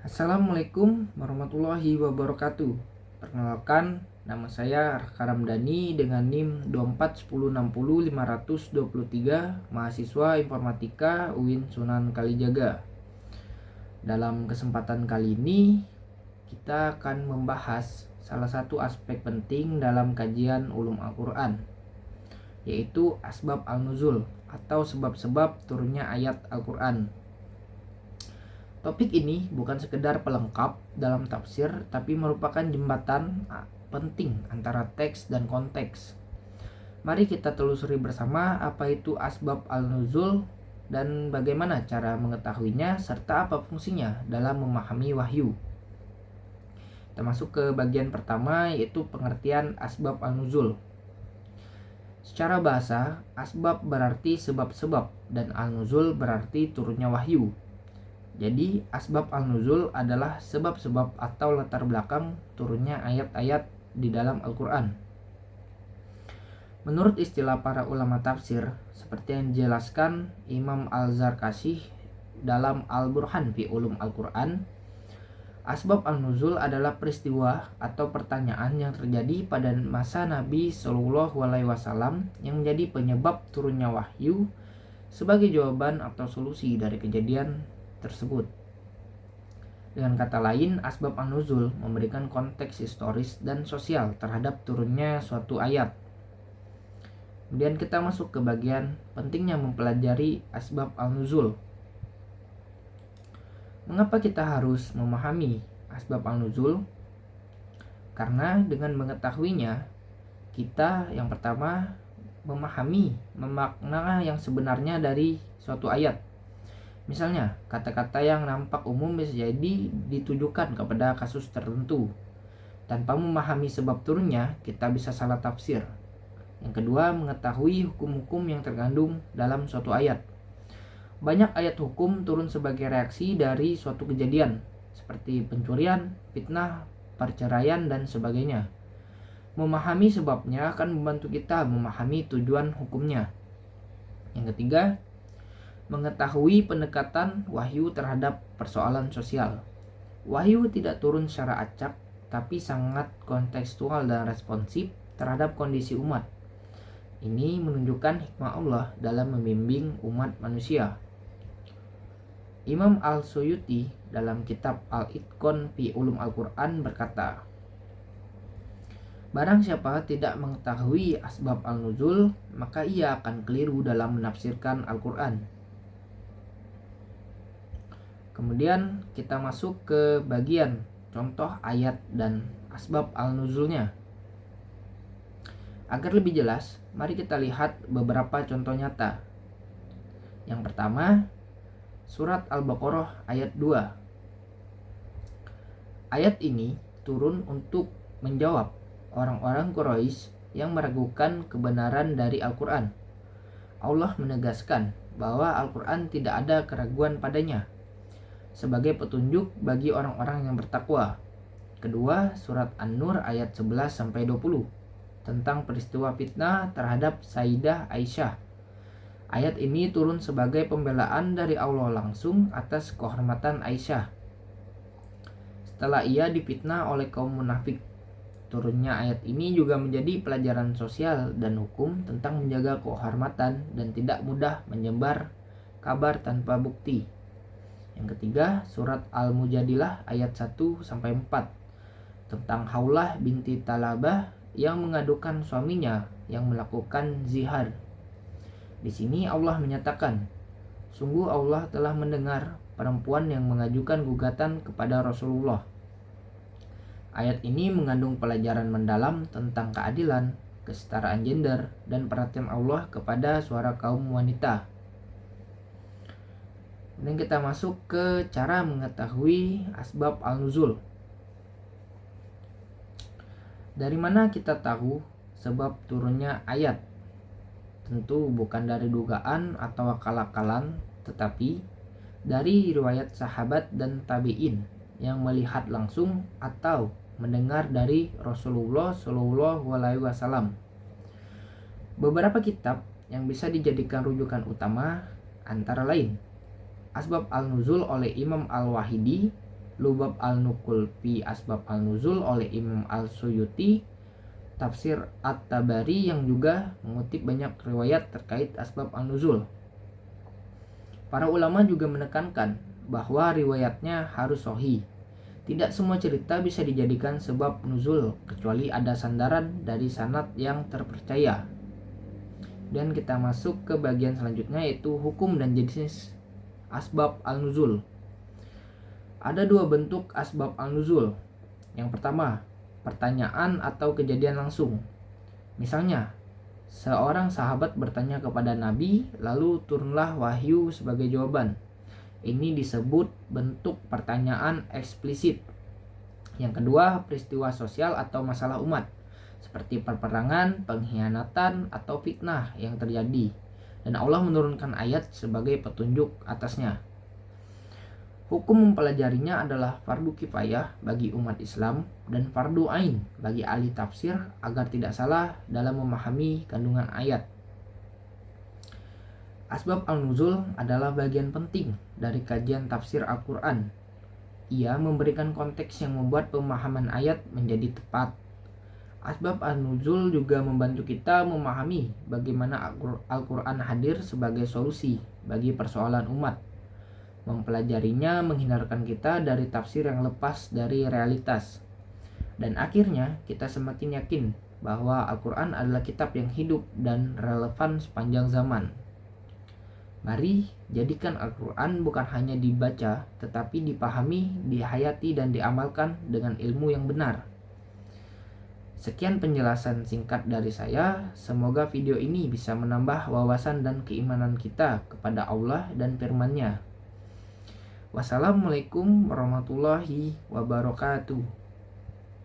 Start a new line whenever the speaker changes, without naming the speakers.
Assalamualaikum warahmatullahi wabarakatuh. Perkenalkan, nama saya Raka Ramdhani dengan NIM 241060523, mahasiswa Informatika UIN Sunan Kalijaga. Dalam kesempatan kali ini, kita akan membahas salah satu aspek penting dalam kajian ulum Al-Quran, yaitu asbab al-nuzul atau sebab-sebab turunnya ayat Al-Quran. Topik ini bukan sekedar pelengkap dalam tafsir, tapi merupakan jembatan penting antara teks dan konteks. Mari kita telusuri bersama apa itu asbab al-nuzul dan bagaimana cara mengetahuinya serta apa fungsinya dalam memahami wahyu. Kita masuk ke bagian pertama, yaitu pengertian asbab al-nuzul. Secara bahasa, asbab berarti sebab-sebab dan al-nuzul berarti turunnya wahyu. Jadi, asbab al-nuzul adalah sebab-sebab atau latar belakang turunnya ayat-ayat di dalam Al-Quran. Menurut istilah para ulama tafsir, seperti yang dijelaskan Imam Al-Zarkashi dalam Al-Burhan fi Ulum Al-Quran, asbab al-nuzul adalah peristiwa atau pertanyaan yang terjadi pada masa Nabi Shallallahu Alaihi Wasallam yang menjadi penyebab turunnya wahyu sebagai jawaban atau solusi dari kejadian tersebut. Dengan kata lain, asbab an-nuzul memberikan konteks historis dan sosial terhadap turunnya suatu ayat. Kemudian kita masuk ke bagian pentingnya mempelajari asbab al-nuzul. Mengapa kita harus memahami asbab al-nuzul? Karena dengan mengetahuinya, kita yang pertama memahami makna yang sebenarnya dari suatu ayat. Misalnya, kata-kata yang nampak umum bisa jadi ditujukan kepada kasus tertentu. Tanpa memahami sebab turunnya, kita bisa salah tafsir. Yang kedua, mengetahui hukum-hukum yang terkandung dalam suatu ayat. Banyak ayat hukum turun sebagai reaksi dari suatu kejadian, seperti pencurian, fitnah, perceraian, dan sebagainya. Memahami sebabnya akan membantu kita memahami tujuan hukumnya. Yang ketiga, mengetahui pendekatan wahyu terhadap persoalan sosial. Wahyu tidak turun secara acak, tapi sangat kontekstual dan responsif terhadap kondisi umat. Ini menunjukkan hikmah Allah dalam membimbing umat manusia. Imam Al-Suyuti dalam kitab Al-Itqan fi Ulum Al-Quran berkata, barang siapa tidak mengetahui asbab al-nuzul, maka ia akan keliru dalam menafsirkan Al-Quran. Kemudian kita masuk ke bagian contoh ayat dan asbab al-nuzulnya. Agar lebih jelas, mari kita lihat beberapa contoh nyata. Yang pertama, surat Al-Baqarah ayat 2. Ayat ini turun untuk menjawab orang-orang Quraisy yang meragukan kebenaran dari Al-Quran. Allah menegaskan bahwa Al-Quran tidak ada keraguan padanya, sebagai petunjuk bagi orang-orang yang bertakwa. Kedua, surat An-Nur ayat 11-20 tentang peristiwa fitnah terhadap Sayyidah Aisyah. Ayat ini turun sebagai pembelaan dari Allah langsung atas kehormatan Aisyah setelah ia difitnah oleh kaum munafik. Turunnya ayat ini juga menjadi pelajaran sosial dan hukum tentang menjaga kehormatan dan tidak mudah menyebar kabar tanpa bukti. Yang ketiga, surat Al-Mujadilah ayat 1-4 tentang Haulah binti Talabah yang mengadukan suaminya yang melakukan zihar. Di sini Allah menyatakan, sungguh Allah telah mendengar perempuan yang mengajukan gugatan kepada Rasulullah. Ayat ini mengandung pelajaran mendalam tentang keadilan, kesetaraan gender, dan perhatian Allah kepada suara kaum wanita. Dan kita masuk ke cara mengetahui asbab al-nuzul. Dari mana kita tahu sebab turunnya ayat? Tentu bukan dari dugaan atau akal-akalan, tetapi dari riwayat sahabat dan tabi'in yang melihat langsung atau mendengar dari Rasulullah Shallallahu Alaihi Wasallam. Beberapa kitab yang bisa dijadikan rujukan utama antara lain Asbab al-Nuzul oleh Imam Al-Wahidi, Lubab al-Nuqul fi Asbab al-Nuzul oleh Imam al-Suyuti, tafsir At-Tabari yang juga mengutip banyak riwayat terkait Asbab al-Nuzul. Para ulama juga menekankan bahwa riwayatnya harus sahih. Tidak semua cerita bisa dijadikan sebab nuzul kecuali ada sandaran dari sanad yang terpercaya. Dan kita masuk ke bagian selanjutnya, yaitu hukum dan jenis asbab al-nuzul. Ada dua bentuk asbab al-nuzul. Yang pertama, pertanyaan atau kejadian langsung. Misalnya, seorang sahabat bertanya kepada Nabi, lalu turunlah wahyu sebagai jawaban. Ini disebut bentuk pertanyaan eksplisit. Yang kedua, peristiwa sosial atau masalah umat, seperti perperangan, pengkhianatan, atau fitnah yang terjadi, dan Allah menurunkan ayat sebagai petunjuk atasnya. Hukum mempelajarinya adalah fardu kifayah bagi umat Islam dan fardu ain bagi ahli tafsir agar tidak salah dalam memahami kandungan ayat. Asbab al-nuzul adalah bagian penting dari kajian tafsir Al-Quran. Ia memberikan konteks yang membuat pemahaman ayat menjadi tepat. Asbab al-nuzul juga membantu kita memahami bagaimana Al-Quran hadir sebagai solusi bagi persoalan umat. Mempelajarinya menghindarkan kita dari tafsir yang lepas dari realitas. Dan akhirnya kita semakin yakin bahwa Al-Quran adalah kitab yang hidup dan relevan sepanjang zaman. Mari jadikan Al-Quran bukan hanya dibaca, tetapi dipahami, dihayati, dan diamalkan dengan ilmu yang benar. Sekian penjelasan singkat dari saya. Semoga video ini bisa menambah wawasan dan keimanan kita kepada Allah dan firman-Nya. Wassalamualaikum warahmatullahi wabarakatuh.